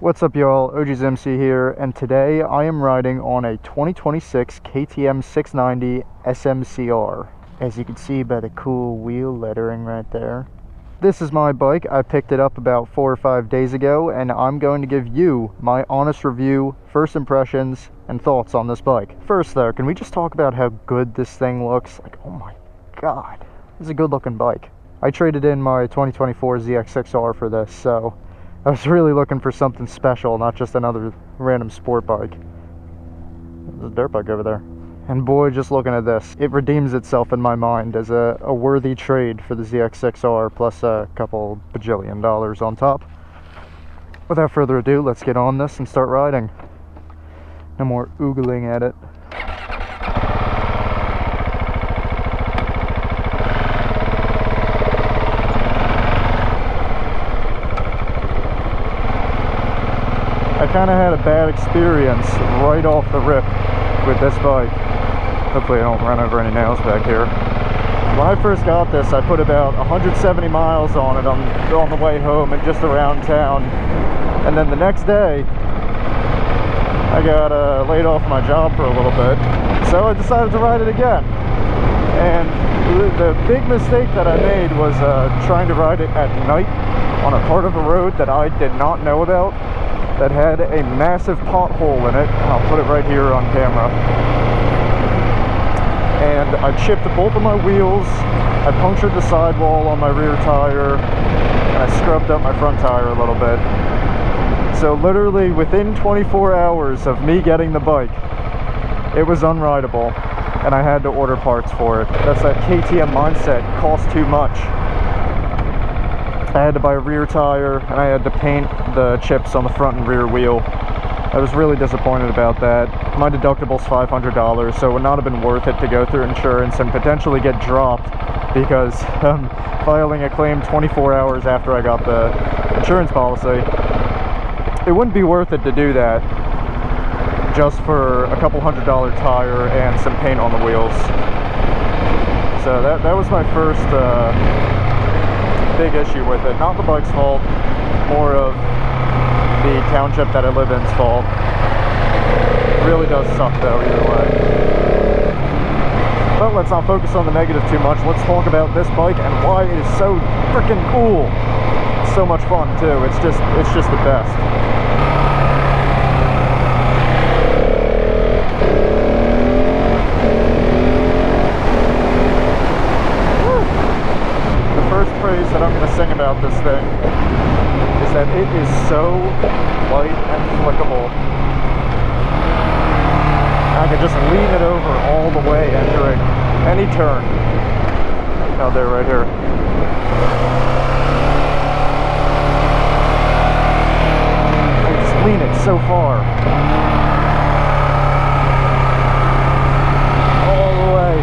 What's up, y'all? OG's MC here, and today I am riding on a 2026 KTM 690 Smcr, as you can see by the cool wheel lettering right there. This is my bike. I picked it up about 4 or 5 days ago, and I'm going to give you my honest review, first impressions, and thoughts on this bike. First though, can we just talk about how good this thing looks? Like, oh my god, this is a good looking bike. I traded in my 2024 ZX6R for this, so I was really looking for something special, not just another random sport bike. There's a dirt bike over there. And boy, just looking at this, it redeems itself in my mind as a worthy trade for the ZX6R plus a couple bajillion dollars on top. Without further ado, let's get on this and start riding. No more oogling at it. I kind of had a bad experience right off the rip with this bike. Hopefully I don't run over any nails back here. When I first got this, I put about 170 miles on it on the way home and just around town. And then the next day, I got laid off my job for a little bit. So I decided to ride it again. And the big mistake that I made was trying to ride it at night on a part of a road that I did not know about, that had a massive pothole in it. I'll put it right here on camera. And I chipped both of my wheels, I punctured the sidewall on my rear tire, and I scrubbed up my front tire a little bit. So literally within 24 hours of me getting the bike, it was unrideable, and I had to order parts for it. That's that KTM mindset, cost too much. I had to buy a rear tire, and I had to paint the chips on the front and rear wheel. I was really disappointed about that. My deductible's $500, so it would not have been worth it to go through insurance and potentially get dropped because filing a claim 24 hours after I got the insurance policy. It wouldn't be worth it to do that just for a couple $100 tire and some paint on the wheels. So that was my first big issue with it. Not the bike's fault, more of the township that I live in's fault. It really does suck though, either way. But let's not focus on the negative too much. Let's talk about this bike and why it is so freaking cool. It's so much fun too. It's just the best. That I'm going to sing about this thing is that it is so light and flickable. I can just lean it over all the way entering any turn. Out there, right here. I can just lean it so far. All the way.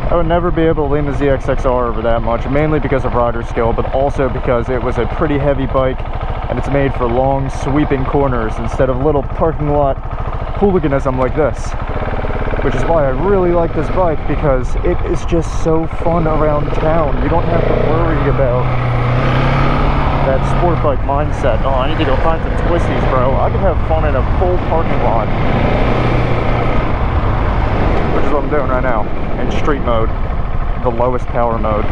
I would never be able to lean the ZX6R over that much, mainly because of rider skill, but also because it was a pretty heavy bike and it's made for long sweeping corners instead of little parking lot hooliganism like this, which is why I really like this bike, because it is just so fun around town. You don't have to worry about that sport bike mindset. Oh, I need to go find some twisties, bro. I can have fun in a full parking lot, which is what I'm doing right now. In street mode, the lowest power mode. The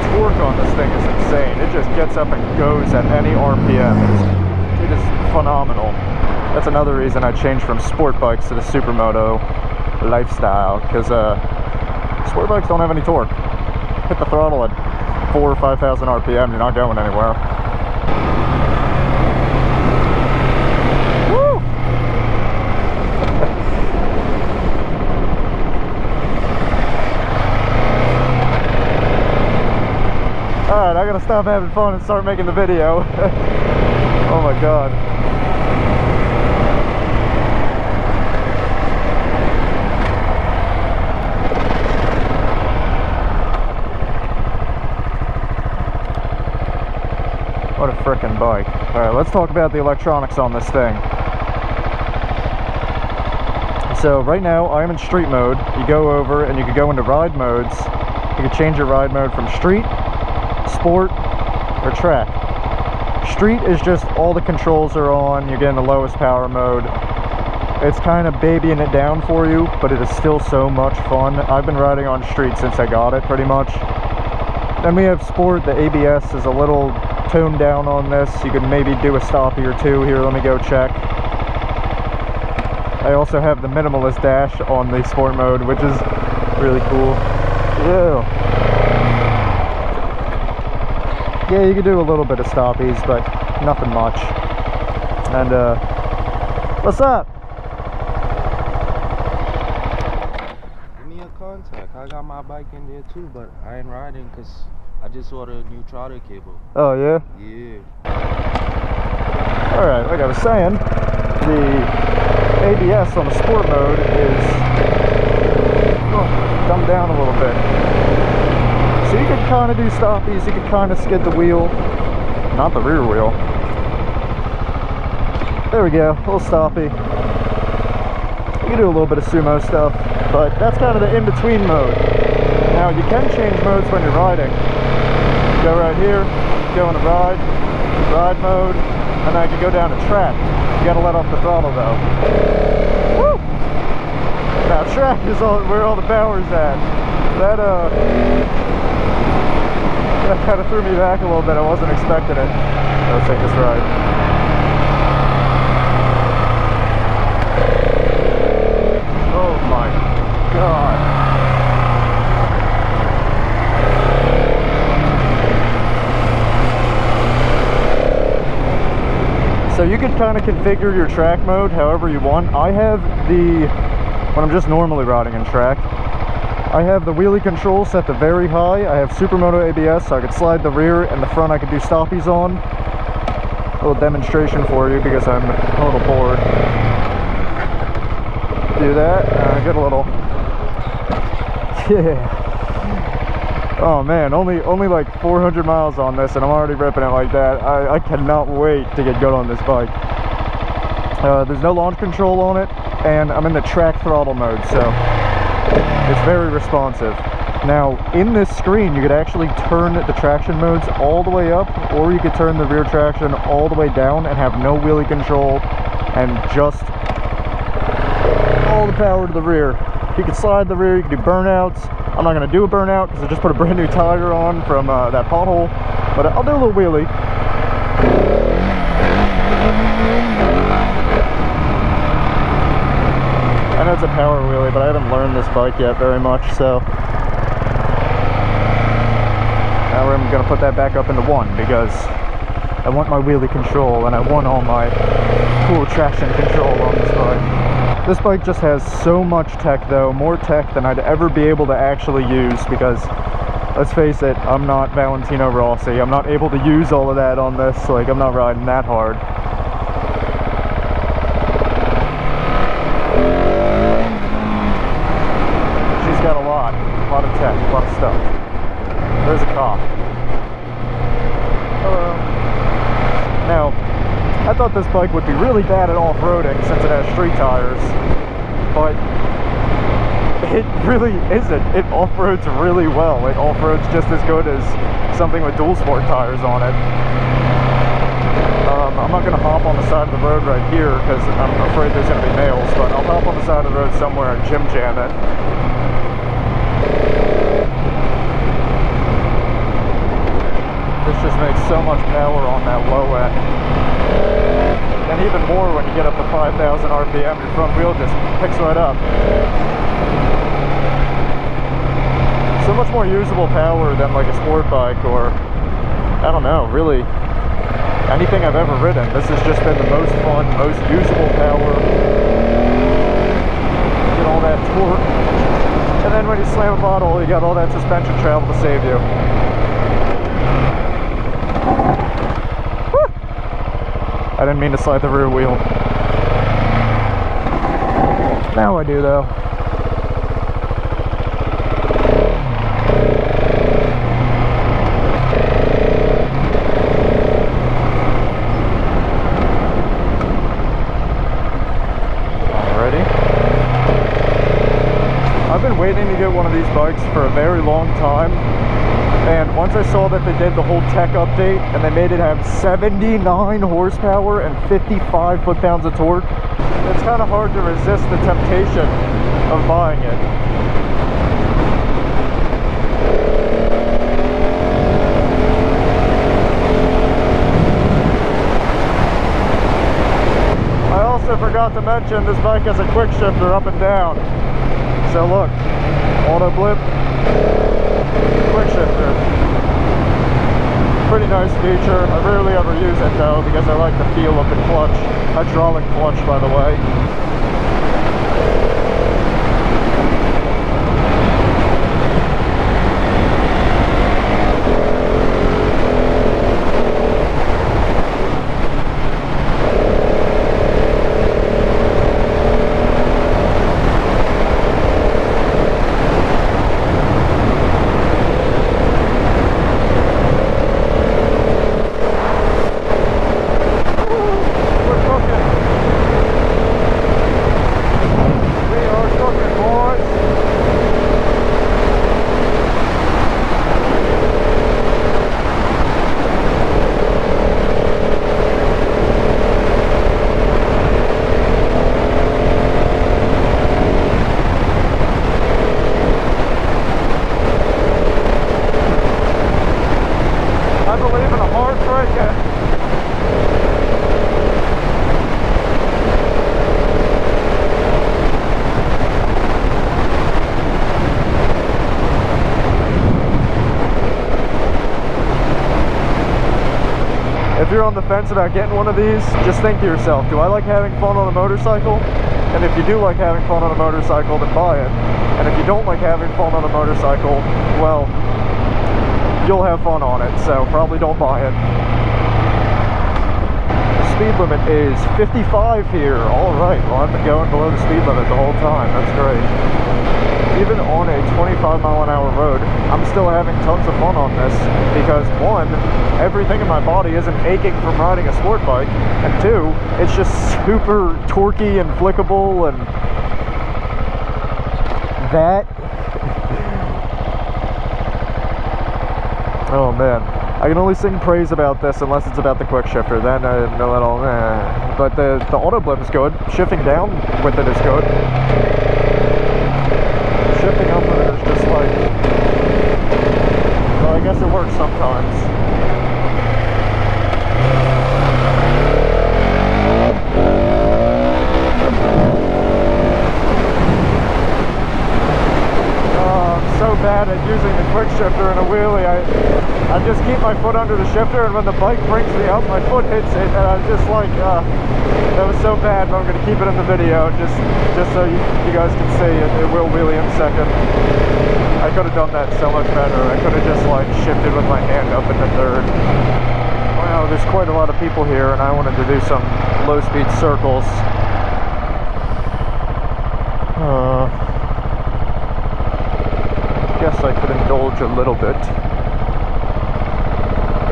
torque on this thing is insane. It just gets up and goes at any RPM. It is phenomenal. That's another reason I changed from sport bikes to the supermoto lifestyle, because sport bikes don't have any torque. Hit the throttle at 4,000 or 5,000 RPM, you're not going anywhere. Woo! Alright, I gotta stop having fun and start making the video. Oh my god. What a frickin' bike. Alright, let's talk about the electronics on this thing. So right now I am in street mode. You go over and you can go into ride modes. You can change your ride mode from street, sport, or track. Street is just all the controls are on, you're getting the lowest power mode. It's kind of babying it down for you, but it is still so much fun. I've been riding on street since I got it, pretty much. Then we have sport. The ABS is a little toned down on this. You could maybe do a stoppie or two. Here, let me go check. I also have the minimalist dash on the sport mode, which is really cool. Yeah, you can do a little bit of stoppies, but nothing much. And what's up? Give me a contact. I got my bike in there too, but I ain't riding because I just ordered a new trotter cable. Oh yeah? Yeah. Alright, like I was saying, the ABS on the sport mode is dumbed down a little bit. So you can kind of do stoppies, you can kind of skid the wheel, not the rear wheel. There we go, a little stoppie. You can do a little bit of sumo stuff, but that's kind of the in-between mode. Now you can change modes when you're riding. Go right here, go into ride mode, and then I can go down to track. You gotta let off the throttle though. Woo! Now track is where all the power's at. That kind of threw me back a little bit. I wasn't expecting it. Let's take this ride. Oh my god. So you can kind of configure your track mode however you want. I have when I'm just normally riding in track, I have the wheelie control set to very high. I have supermoto ABS, so I could slide the rear, and the front I could do stoppies on. A little demonstration for you because I'm a little bored. Do that, get a little, yeah. Oh man, only like 400 miles on this, and I'm already ripping it like that. I cannot wait to get good on this bike. There's no launch control on it, and I'm in the track throttle mode, so it's very responsive. Now, in this screen, you could actually turn the traction modes all the way up, or you could turn the rear traction all the way down and have no wheelie control and just all the power to the rear. You can slide the rear, you can do burnouts. I'm not going to do a burnout because I just put a brand new tire on from that pothole, but I'll do a little wheelie. I know it's a power wheelie, but I haven't learned this bike yet very much, so now I'm going to put that back up into 1 because I want my wheelie control and I want all my cool traction control on this bike. This bike just has so much tech though, more tech than I'd ever be able to actually use because, let's face it, I'm not Valentino Rossi. I'm not able to use all of that on this, like I'm not riding that hard. She's got a lot of tech, a lot of stuff. There's a cop. Hello. Now, I thought this bike would be really bad at off-roading since it has street tires, but it really isn't. It off-roads really well. It off-roads just as good as something with dual sport tires on it. I'm not going to hop on the side of the road right here because I'm afraid there's going to be nails, but I'll hop on the side of the road somewhere and jam it. This just makes so much power on that low end. And even more when you get up to 5,000 RPM, your front wheel just picks right up. So much more usable power than like a sport bike or, I don't know, really anything I've ever ridden. This has just been the most fun, most usable power. Get all that torque. And then when you slam a bottle, you got all that suspension travel to save you. I didn't mean to slide the rear wheel. Now I do though. one of these bikes for a very long time, and once I saw that they did the whole tech update and they made it have 79 horsepower and 55 foot-pounds of torque, it's kind of hard to resist the temptation of buying it. I also forgot to mention this bike has a quick shifter up and down. So look, auto blip, quick shifter. Pretty nice feature. I rarely ever use it though because I like the feel of the clutch. Hydraulic clutch, by the way. If you're on the fence about getting one of these, just think to yourself, do I like having fun on a motorcycle? And if you do like having fun on a motorcycle, then buy it. And if you don't like having fun on a motorcycle, well, you'll have fun on it, so probably don't buy it. The speed limit is 55 here. Alright, well I've been going below the speed limit the whole time. That's great. Even on a 25-mile-an-hour road, I'm still having tons of fun on this because, one, everything in my body isn't aching from riding a sport bike, and two, it's just super torquey and flickable, and that... Oh man, I can only sing praise about this unless it's about the quick shifter, then I'm a little but the auto blip is good, shifting down with it is good. Shifting up with it is just like, well, I guess it works sometimes. Oh, I'm so bad at using the quick shifter in a wheelie. I just keep my foot under the shifter, and when the bike brings me up, my foot hits it, and I'm just like, that was so bad, but I'm going to keep it in the video, just so you guys can see it will wheelie in a second. I could have done that so much better. I could have just like shifted with my hand up in the third. Wow, there's quite a lot of people here, and I wanted to do some low-speed circles. Guess I could indulge a little bit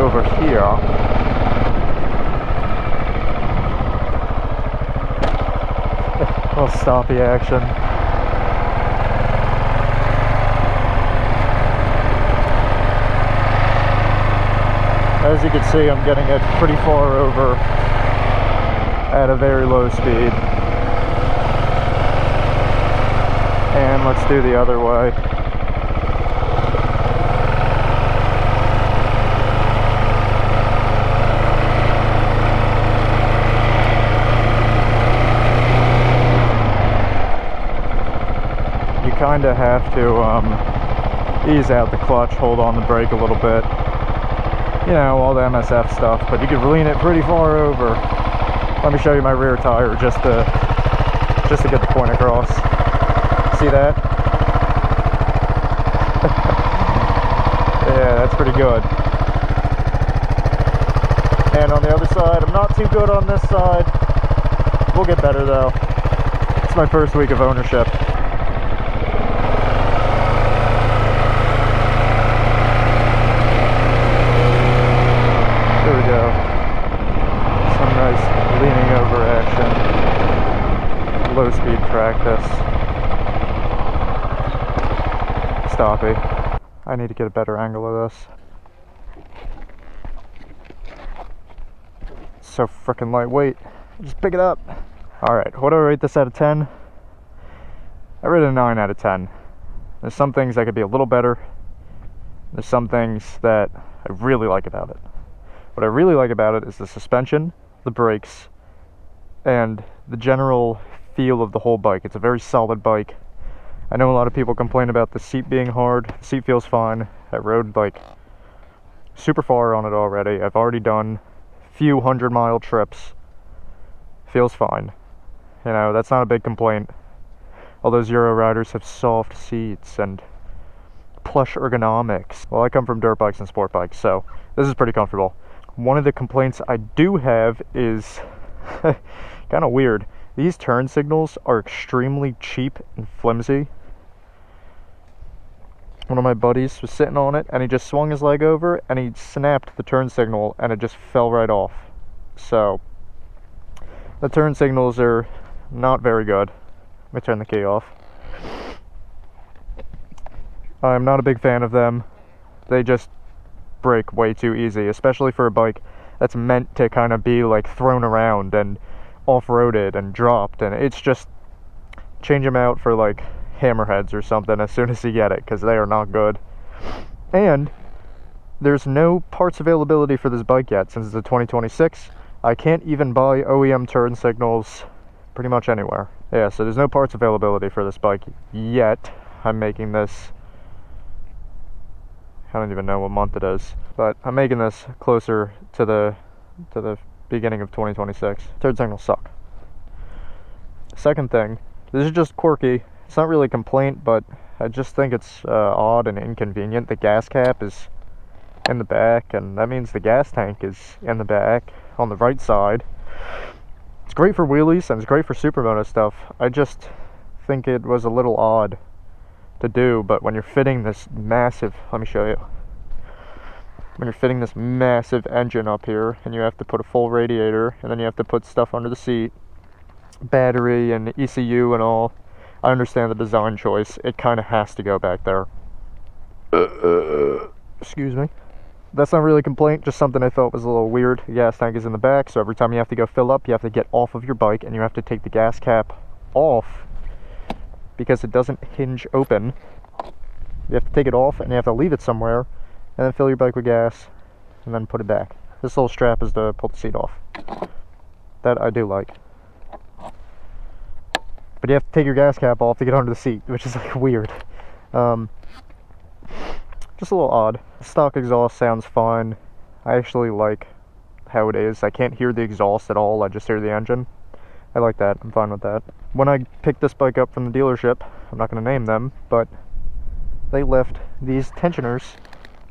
over here. Little stoppy action. As you can see, I'm getting it pretty far over at a very low speed. And let's do the other way. Kind of have to ease out the clutch, hold on the brake a little bit, you know, all the MSF stuff, but you can lean it pretty far over. Let me show you my rear tire just to get the point across. See that? Yeah, that's pretty good. And on the other side, I'm not too good on this side. We'll get better though. It's my first week of ownership. There we go. Some nice leaning over action. Low speed practice. stoppy. I need to get a better angle of this. It's so freaking lightweight. Just pick it up. Alright, what do I rate this out of 10? I rate it a 9 out of 10. There's some things that could be a little better. There's some things that I really like about it. What I really like about it is the suspension, the brakes, and the general feel of the whole bike. It's a very solid bike. I know a lot of people complain about the seat being hard. The seat feels fine. I rode like super far on it already. I've already done a few 100-mile trips. Feels fine. You know, that's not a big complaint. All those Euro riders have soft seats and plush ergonomics. Well, I come from dirt bikes and sport bikes, so this is pretty comfortable. One of the complaints I do have is kind of weird. These turn signals are extremely cheap and flimsy. One of my buddies was sitting on it and he just swung his leg over and he snapped the turn signal and it just fell right off. So the turn signals are not very good. Let me turn the key off. I'm not a big fan of them. They just break way too easy, especially for a bike that's meant to kind of be like thrown around and off-roaded and dropped, and it's just change them out for like hammerheads or something as soon as you get it, because they are not good. And there's no parts availability for this bike yet. Since it's a 2026, I can't even buy OEM turn signals pretty much anywhere. Yeah, so there's no parts availability for this bike yet. I'm making this, I don't even know what month it is, but I'm making this closer to the beginning of 2026. Turn signals suck. Second thing, this is just quirky. It's not really a complaint, but I just think it's odd and inconvenient. The gas cap is in the back, and that means the gas tank is in the back on the right side. It's great for wheelies and it's great for supermoto stuff. I just think it was a little odd to do, but when you're fitting this massive, let me show you. When you're fitting this massive engine up here and you have to put a full radiator and then you have to put stuff under the seat, battery and ECU and all, I understand the design choice. It kind of has to go back there. Excuse me. That's not really a complaint, just something I thought was a little weird. The gas tank is in the back, so every time you have to go fill up, you have to get off of your bike and you have to take the gas cap off because it doesn't hinge open. You have to take it off and you have to leave it somewhere and then fill your bike with gas and then put it back. This little strap is to pull the seat off. That I do like. But you have to take your gas cap off to get under the seat, which is like weird. Just a little odd. The stock exhaust sounds fine. I actually like how it is. I can't hear the exhaust at all, I just hear the engine. I like that, I'm fine with that. When I picked this bike up from the dealership, I'm not going to name them, but they left these tensioners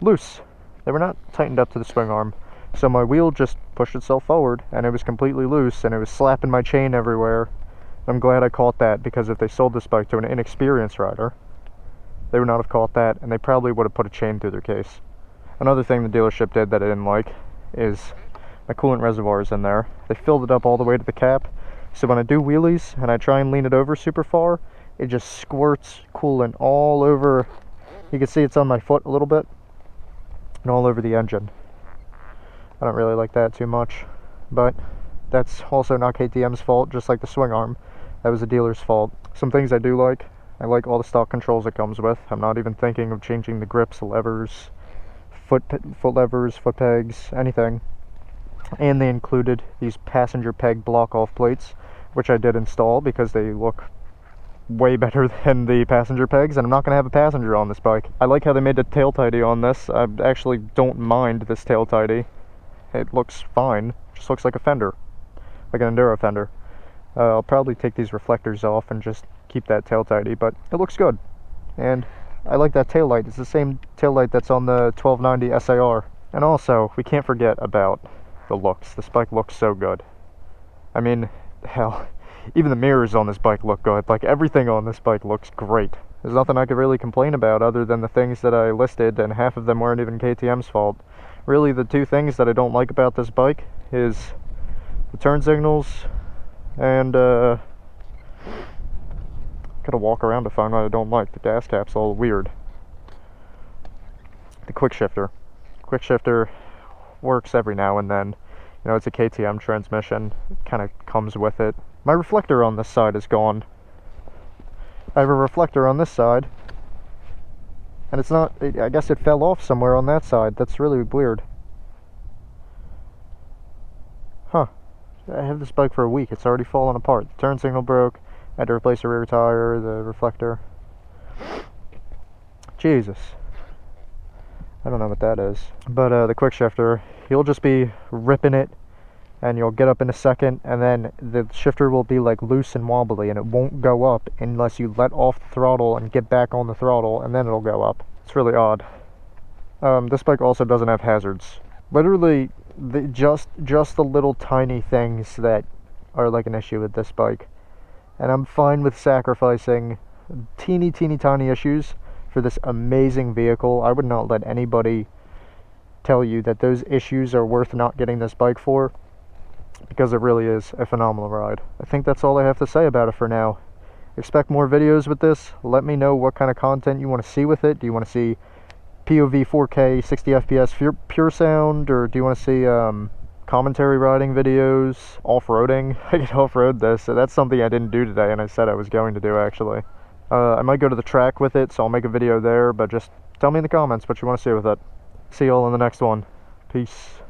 loose. They were not tightened up to the swing arm. So my wheel just pushed itself forward and it was completely loose and it was slapping my chain everywhere. I'm glad I caught that, because if they sold this bike to an inexperienced rider, they would not have caught that, and they probably would have put a chain through their case. Another thing the dealership did that I didn't like is my coolant reservoir is in there. They filled it up all the way to the cap, so when I do wheelies and I try and lean it over super far, it just squirts coolant all over. You can see it's on my foot a little bit, and all over the engine. I don't really like that too much, but that's also not KTM's fault, just like the swing arm. That was the dealer's fault. Some things I do like. I like all the stock controls it comes with. I'm not even thinking of changing the grips, levers, foot levers, foot pegs, anything. And they included these passenger peg block-off plates, which I did install because they look way better than the passenger pegs, and I'm not going to have a passenger on this bike. I like how they made the tail tidy on this. I actually don't mind this tail tidy. It looks fine. It just looks like a fender, like an enduro fender. I'll probably take these reflectors off and just keep that tail tidy, but it looks good. And I like that tail light. It's the same tail light that's on the 1290 SAR. And also, we can't forget about the looks. This bike looks so good. I mean, hell, even the mirrors on this bike look good. Like, everything on this bike looks great. There's nothing I could really complain about other than the things that I listed, and half of them weren't even KTM's fault. Really, the two things that I don't like about this bike is the turn signals and gotta walk around to find what I don't like. The gas cap's all weird. the quick shifter. Quick shifter works every now and then. You know, it's a KTM transmission. It kind of comes with it. My reflector on this side is gone. I have a reflector on this side, and it's not, I guess it fell off somewhere on that side. That's really weird. Huh. I have this bike for a week. It's already fallen apart. The turn signal broke. I had to replace the rear tire, the reflector. Jesus. I don't know what that is. But the quick shifter, you'll just be ripping it, and you'll get up in a second, and then the shifter will be like loose and wobbly, and it won't go up unless you let off the throttle and get back on the throttle, and then it'll go up. It's really odd. This bike also doesn't have hazards. Literally, just the little tiny things that are like an issue with this bike. And I'm fine with sacrificing teeny tiny issues for this amazing vehicle. I would not let anybody tell you that those issues are worth not getting this bike for, because it really is a phenomenal ride. I think that's all I have to say about it for now. Expect more videos with this. Let me know what kind of content you want to see with it. Do you want to see POV 4K 60 FPS pure sound, or do you want to see commentary riding videos, off-roading? I could off-road this, so that's something I didn't do today, and I said I was going to do actually. I might go to the track with it, so I'll make a video there, but just tell me in the comments what you want to see with it. See you all in the next one. Peace.